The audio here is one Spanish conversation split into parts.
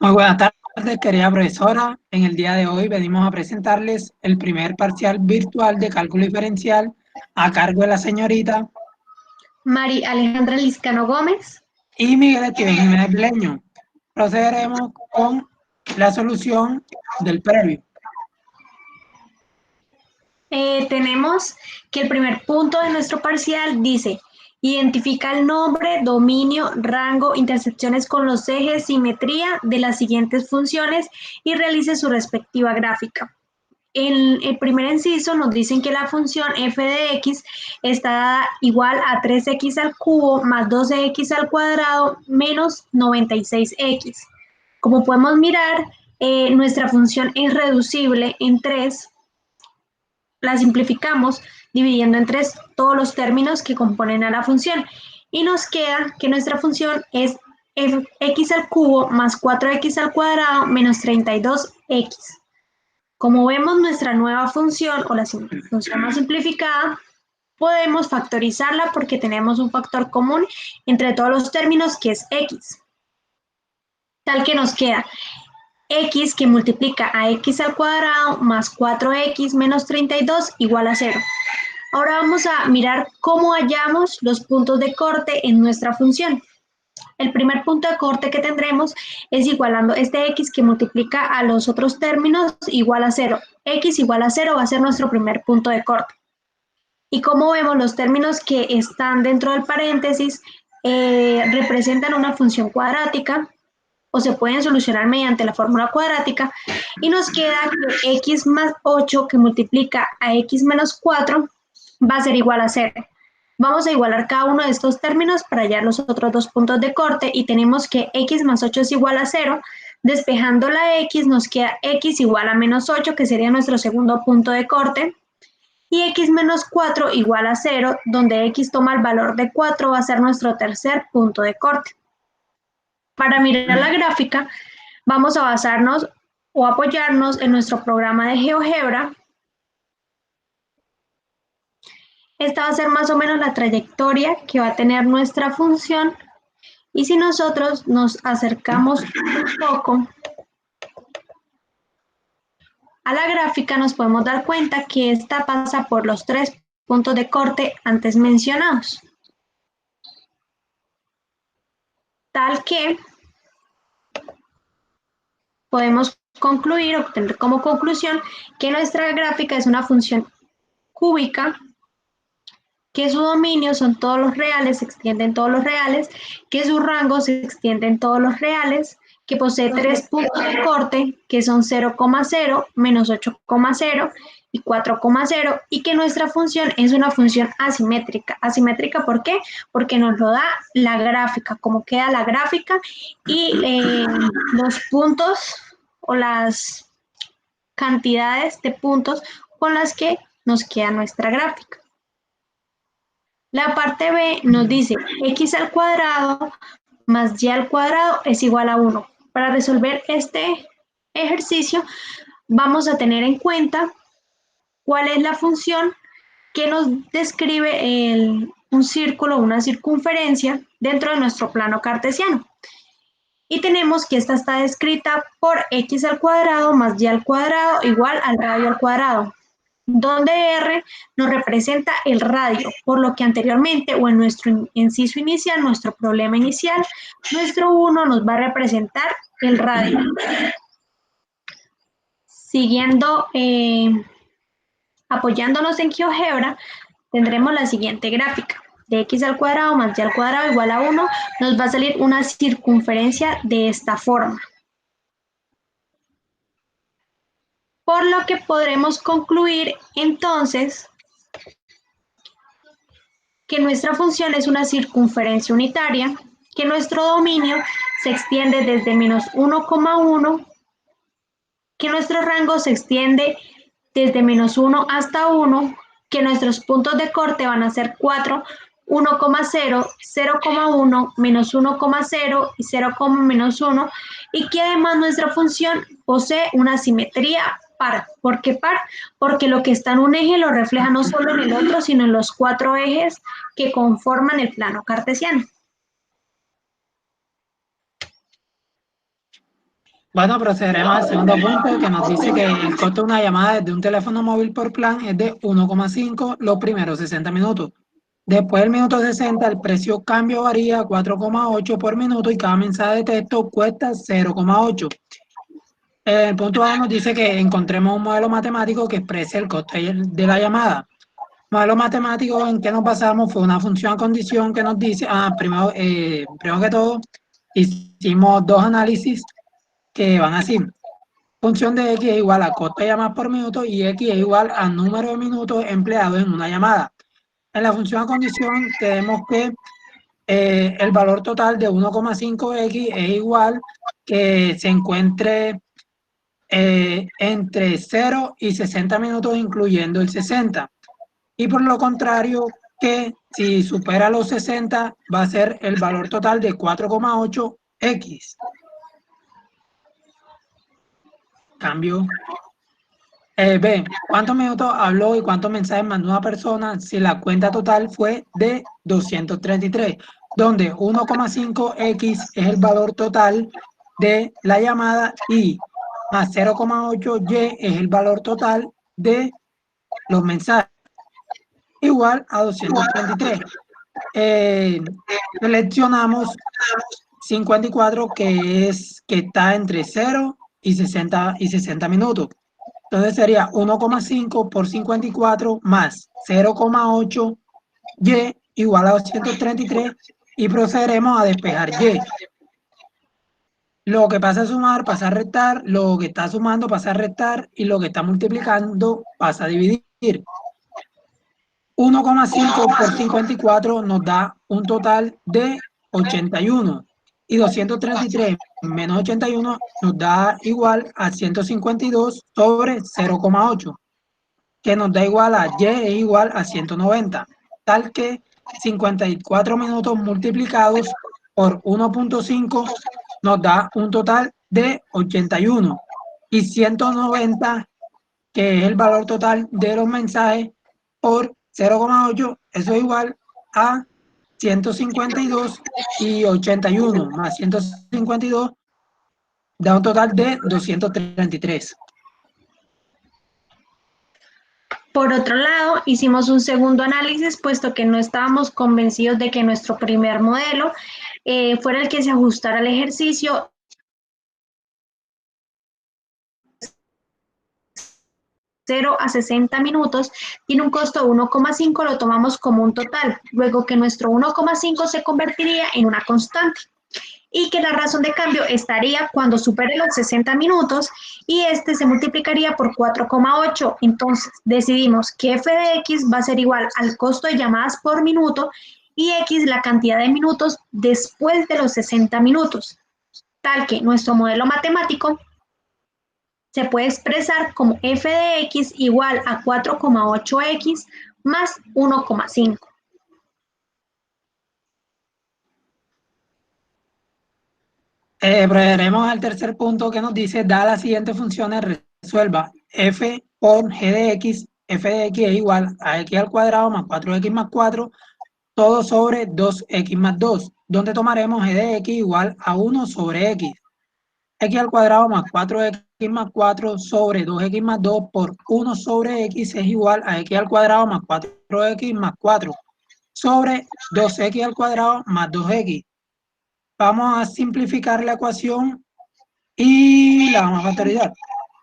Muy buenas tardes, querida profesora. En el día de hoy venimos a presentarles el primer parcial virtual de cálculo diferencial a cargo de la señorita Mari Alejandra Liscano Gómez. y Miguel Esteban Jiménez Bleño. Procederemos con la solución del previo. Tenemos que el primer punto de nuestro parcial dice: identifica el nombre, dominio, rango, intersecciones con los ejes, simetría de las siguientes funciones y realice su respectiva gráfica. En el primer inciso nos dicen que la función f de x está igual a 3x al cubo más 12x al cuadrado menos 96x. Como podemos mirar, nuestra función es reducible en 3. La simplificamos dividiendo en 3 todos los términos que componen a la función y nos queda que nuestra función es x al cubo más 4x al cuadrado menos 32x. Como vemos, nuestra nueva función o la función más simplificada podemos factorizarla porque tenemos un factor común entre todos los términos que es x. Tal que nos queda x que multiplica a x al cuadrado más 4x menos 32 igual a 0. Ahora vamos a mirar cómo hallamos los puntos de corte en nuestra función. El primer punto de corte que tendremos es igualando este x que multiplica a los otros términos igual a 0. X igual a 0 va a ser nuestro primer punto de corte. Y como vemos, los términos que están dentro del paréntesis representan una función cuadrática o se pueden solucionar mediante la fórmula cuadrática y nos queda que x más 8 que multiplica a x menos 4 va a ser igual a 0. Vamos a igualar cada uno de estos términos para hallar los otros dos puntos de corte y tenemos que x más 8 es igual a 0. Despejando la x nos queda x igual a menos 8, que sería nuestro segundo punto de corte, y x menos 4 igual a 0, donde x toma el valor de 4, va a ser nuestro tercer punto de corte. Para mirar la gráfica, vamos a basarnos o apoyarnos en nuestro programa de GeoGebra. Esta va a ser más o menos la trayectoria que va a tener nuestra función. Y si nosotros nos acercamos un poco a la gráfica, nos podemos dar cuenta que esta pasa por los 3 puntos de corte antes mencionados. Tal que podemos concluir, obtener como conclusión, que nuestra gráfica es una función cúbica, que su dominio son todos los reales, se extiende en todos los reales, que su rango se extiende en todos los reales, que posee 3 puntos de corte, que son 0,0, menos 8,0 y 4,0, y que nuestra función es una función asimétrica. ¿Asimétrica por qué? Porque nos lo da la gráfica, cómo queda la gráfica y los puntos o las cantidades de puntos con las que nos queda nuestra gráfica. La parte B nos dice x al cuadrado más y al cuadrado es igual a 1. Para resolver este ejercicio vamos a tener en cuenta cuál es la función que nos describe un círculo, una circunferencia dentro de nuestro plano cartesiano. Y tenemos que esta está descrita por x al cuadrado más y al cuadrado igual al radio al cuadrado, donde R nos representa el radio, por lo que anteriormente o en nuestro inciso inicial, nuestro problema inicial, nuestro 1 nos va a representar el radio. Siguiendo apoyándonos en GeoGebra, tendremos la siguiente gráfica. De x al cuadrado más y al cuadrado igual a 1, nos va a salir una circunferencia de esta forma. Por lo que podremos concluir entonces que nuestra función es una circunferencia unitaria, que nuestro dominio se extiende desde menos 1,1, que nuestro rango se extiende desde menos 1 hasta 1, que nuestros puntos de corte van a ser 4, 1,0, 0,1, menos 1,0 y 0,-1, y que además nuestra función posee una simetría par. ¿Por qué par? Porque lo que está en un eje lo refleja no solo en el otro, sino en los 4 ejes que conforman el plano cartesiano. Bueno, procederemos al segundo punto que nos dice que el costo de una llamada desde un teléfono móvil por plan es de 1,5 los primeros 60 minutos. Después del minuto 60, el precio cambio varía a 4,8 por minuto y cada mensaje de texto cuesta 0,8. El punto A nos dice que encontremos un modelo matemático que exprese el coste de la llamada. Modelo matemático en que nos basamos fue una función a condición que nos dice, primero que todo, hicimos dos análisis que van así. Función de x es igual a coste de llamadas por minuto y x es igual al número de minutos empleados en una llamada. En la función a condición tenemos que el valor total de 1,5x es igual que se encuentre entre 0 y 60 minutos, incluyendo el 60. Y por lo contrario, que si supera los 60, va a ser el valor total de 4,8x. Cambio. B. ¿Cuántos minutos habló y cuántos mensajes mandó una persona si la cuenta total fue de 233? Donde 1,5x es el valor total de la llamada y más 0,8y es el valor total de los mensajes, igual a 233. Seleccionamos 54 que está entre 0 y 60 minutos. Entonces sería 1,5 por 54 más 0,8 y igual a 233 y procederemos a despejar y. Lo que pasa a sumar pasa a restar, lo que está sumando pasa a restar y lo que está multiplicando pasa a dividir. 1,5 por 54 nos da un total de 81 y 233 menos 81 nos da igual a 152 sobre 0,8, que nos da igual a y es igual a 190, tal que 54 minutos multiplicados por 1,5 nos da un total de 81 y 190, que es el valor total de los mensajes, por 0,8, eso es igual a 152 y 81 más 152 da un total de 233. Por otro lado, hicimos un segundo análisis, puesto que no estábamos convencidos de que nuestro primer modelo fuera el que se ajustara al ejercicio. 0 a 60 minutos tiene un costo de 1,5, lo tomamos como un total, luego que nuestro 1,5 se convertiría en una constante y que la razón de cambio estaría cuando supere los 60 minutos y este se multiplicaría por 4,8. Entonces decidimos que f de x va a ser igual al costo de llamadas por minuto y x la cantidad de minutos después de los 60 minutos, tal que nuestro modelo matemático se puede expresar como f de x igual a 4,8x más 1,5. Procederemos al tercer punto que nos dice, da las siguientes funciones, resuelva f por g de x, f de x es igual a x al cuadrado más 4x más 4, todo sobre 2x más 2, donde tomaremos g de x igual a 1 sobre x al cuadrado más 4x más 4 sobre 2x más 2 por 1 sobre x es igual a x al cuadrado más 4x más 4 sobre 2x al cuadrado más 2x. Vamos a simplificar la ecuación y la vamos a factorizar,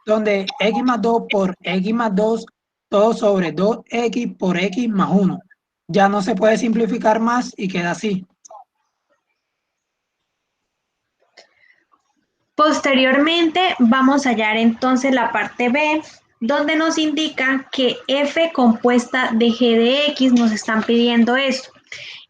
donde x más 2 por x más 2, todo sobre 2x por x más 1. Ya no se puede simplificar más y queda así. Posteriormente vamos a hallar entonces la parte B, donde nos indica que f compuesta de g de x nos están pidiendo esto.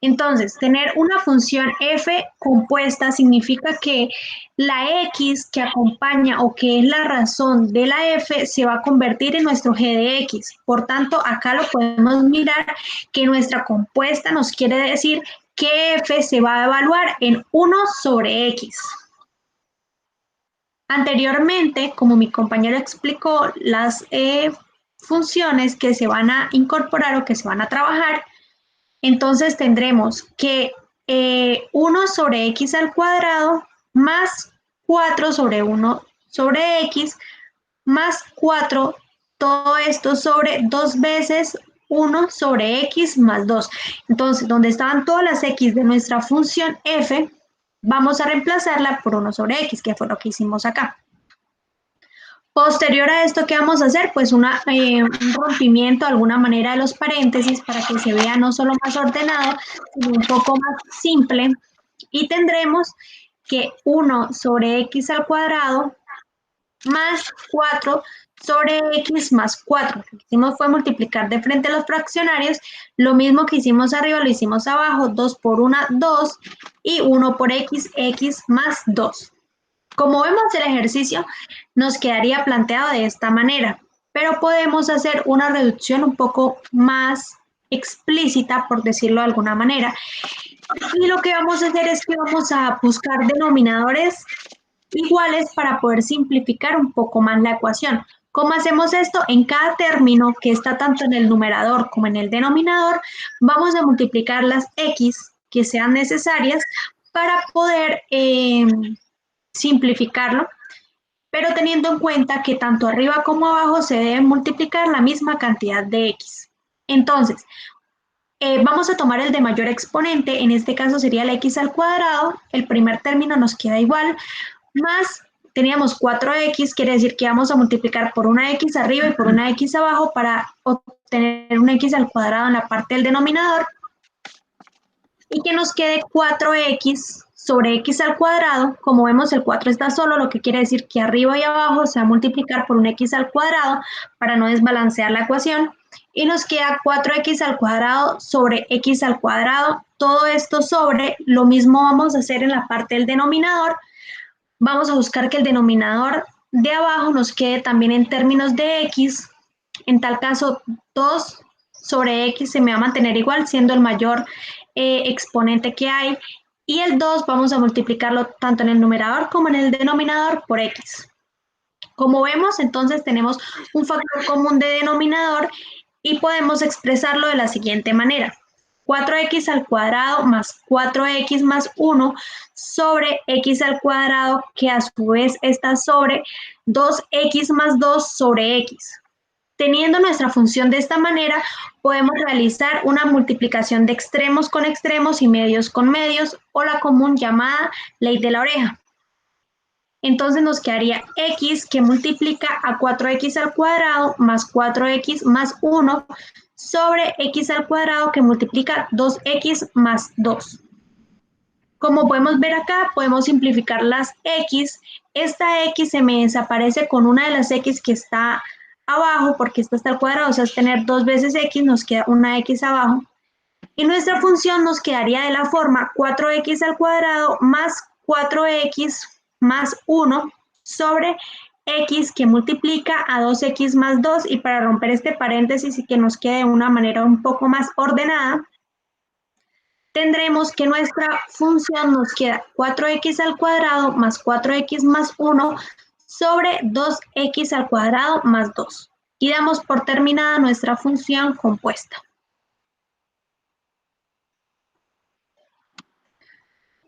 Entonces, tener una función f compuesta significa que la x que acompaña o que es la razón de la f se va a convertir en nuestro g de x. Por tanto, acá lo podemos mirar que nuestra compuesta nos quiere decir que f se va a evaluar en 1 sobre x. Anteriormente, como mi compañero explicó, las funciones que se van a incorporar o que se van a trabajar, entonces tendremos que 1 sobre x al cuadrado más 4 sobre 1 sobre x más 4, todo esto sobre 2 veces 1 sobre x más 2. Entonces, donde estaban todas las x de nuestra función f, vamos a reemplazarla por 1 sobre x, que fue lo que hicimos acá. Posterior a esto, ¿qué vamos a hacer? Pues un rompimiento de alguna manera de los paréntesis para que se vea no solo más ordenado, sino un poco más simple. Y tendremos que 1 sobre x al cuadrado más 4 sobre x más 4. Lo que hicimos fue multiplicar de frente a los fraccionarios. Lo mismo que hicimos arriba lo hicimos abajo. 2 por 1, 2. Y 1 por x, x más 2. Como vemos el ejercicio, nos quedaría planteado de esta manera, pero podemos hacer una reducción un poco más explícita, por decirlo de alguna manera. Y lo que vamos a hacer es que vamos a buscar denominadores iguales para poder simplificar un poco más la ecuación. ¿Cómo hacemos esto? En cada término que está tanto en el numerador como en el denominador, vamos a multiplicar las x que sean necesarias para poder simplificarlo, pero teniendo en cuenta que tanto arriba como abajo se debe multiplicar la misma cantidad de x. Entonces, vamos a tomar el de mayor exponente, en este caso sería el x al cuadrado, el primer término nos queda igual, más teníamos 4x, quiere decir que vamos a multiplicar por una x arriba y por una x abajo para obtener un x al cuadrado en la parte del denominador, y que nos quede 4x sobre x al cuadrado. Como vemos, el 4 está solo, lo que quiere decir que arriba y abajo se va a multiplicar por un x al cuadrado para no desbalancear la ecuación. Y nos queda 4x al cuadrado sobre x al cuadrado. Todo esto sobre, lo mismo vamos a hacer en la parte del denominador. Vamos a buscar que el denominador de abajo nos quede también en términos de x. En tal caso, 2 sobre x se me va a mantener igual, siendo el mayor exponente que hay. Y el 2 vamos a multiplicarlo tanto en el numerador como en el denominador por x. Como vemos, entonces tenemos un factor común de denominador y podemos expresarlo de la siguiente manera. 4x al cuadrado más 4x más 1 sobre x al cuadrado, que a su vez está sobre 2x más 2 sobre x. Teniendo nuestra función de esta manera, podemos realizar una multiplicación de extremos con extremos y medios con medios, o la común llamada ley de la oreja. Entonces nos quedaría x que multiplica a 4x al cuadrado más 4x más 1 sobre x al cuadrado que multiplica 2x más 2. Como podemos ver acá, podemos simplificar las x. Esta x se me desaparece con una de las x que está abajo, porque esta está al cuadrado, o sea, es tener 2 veces x, nos queda una x abajo. Y nuestra función nos quedaría de la forma 4x al cuadrado más 4x más 1 sobre x que multiplica a 2x más 2, y para romper este paréntesis y que nos quede de una manera un poco más ordenada, tendremos que nuestra función nos queda 4x al cuadrado más 4x más 1 sobre 2x al cuadrado más 2. Y damos por terminada nuestra función compuesta.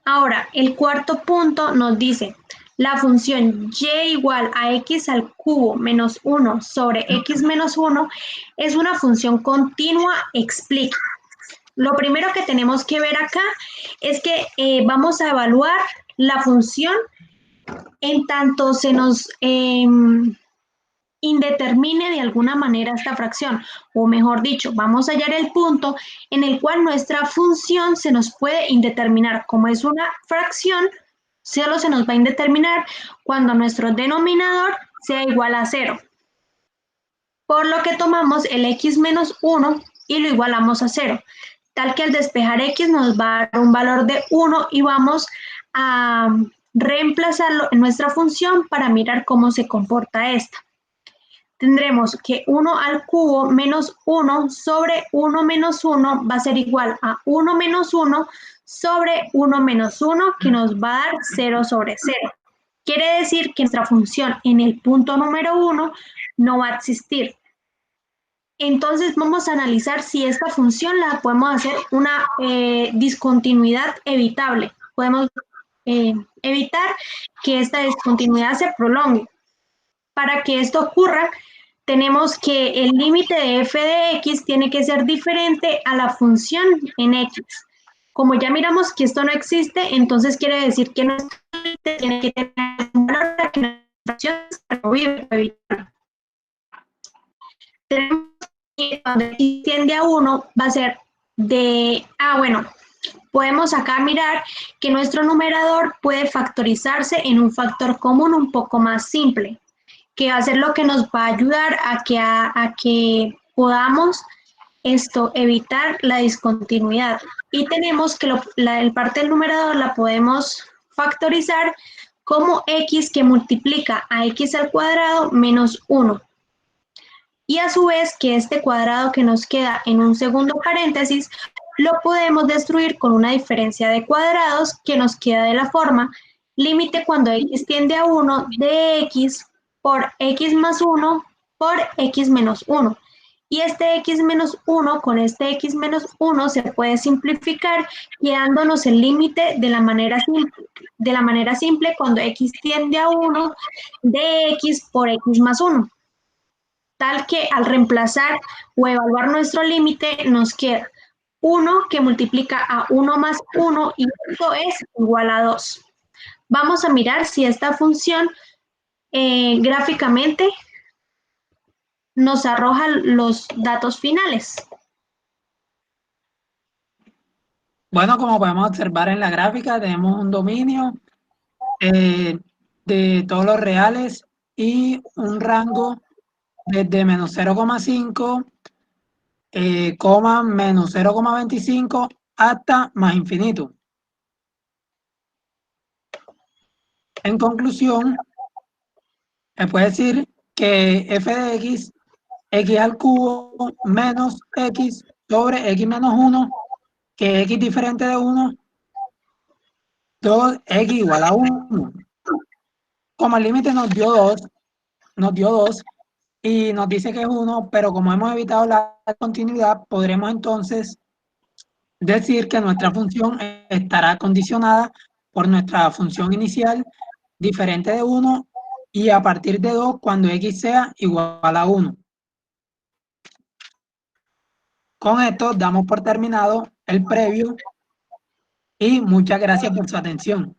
Ahora, el cuarto punto nos dice, la función y igual a x al cubo menos 1 sobre x menos 1 es una función continua, explica. Lo primero que tenemos que ver acá es que vamos a evaluar la función en tanto se nos indetermine de alguna manera esta fracción, o mejor dicho, vamos a hallar el punto en el cual nuestra función se nos puede indeterminar. Como es una fracción, solo se nos va a indeterminar cuando nuestro denominador sea igual a 0. Por lo que tomamos el x menos 1 y lo igualamos a 0. Tal que al despejar x nos va a dar un valor de 1 y vamos a reemplazarlo en nuestra función para mirar cómo se comporta esta. Tendremos que 1 al cubo menos 1 sobre 1 menos 1 va a ser igual a 1 menos 1 sobre 1 menos 1, que nos va a dar 0 sobre 0. Quiere decir que nuestra función en el punto número 1 no va a existir. Entonces vamos a analizar si esta función la podemos hacer una discontinuidad evitable. Podemos evitar que esta discontinuidad se prolongue. Para que esto ocurra, tenemos que el límite de f de x tiene que ser diferente a la función en x. Como ya miramos que esto no existe, entonces quiere decir que nuestro límite tiene que tener un valor para que nuestra función se removie. Tenemos que cuando x tiende a 1 va a ser de... bueno, podemos acá mirar que nuestro numerador puede factorizarse en un factor común un poco más simple, que va a ser lo que nos va a ayudar a que podamos evitar la discontinuidad. Y tenemos que el parte del numerador la podemos factorizar como x que multiplica a x al cuadrado menos 1. Y a su vez que este cuadrado que nos queda en un segundo paréntesis lo podemos destruir con una diferencia de cuadrados que nos queda de la forma límite cuando x tiende a 1 de x por x más 1 por x menos 1. Y este x menos 1 con este x menos 1 se puede simplificar quedándonos el límite de la manera simple cuando x tiende a 1 de x por x más 1. Tal que al reemplazar o evaluar nuestro límite nos queda 1 que multiplica a 1 más 1 y esto es igual a 2. Vamos a mirar si esta función gráficamente nos arroja los datos finales. Bueno, como podemos observar en la gráfica, tenemos un dominio de todos los reales y un rango desde menos 0,5, menos 0,25 hasta más infinito. En conclusión, se puede decir que f de x al cubo menos x sobre x menos 1, que x diferente de 1, 2x igual a 1. Como el límite nos dio 2 y nos dice que es 1, pero como hemos evitado la continuidad, podremos entonces decir que nuestra función estará condicionada por nuestra función inicial diferente de 1 y a partir de 2 cuando x sea igual a 1. Con esto damos por terminado el previo y muchas gracias por su atención.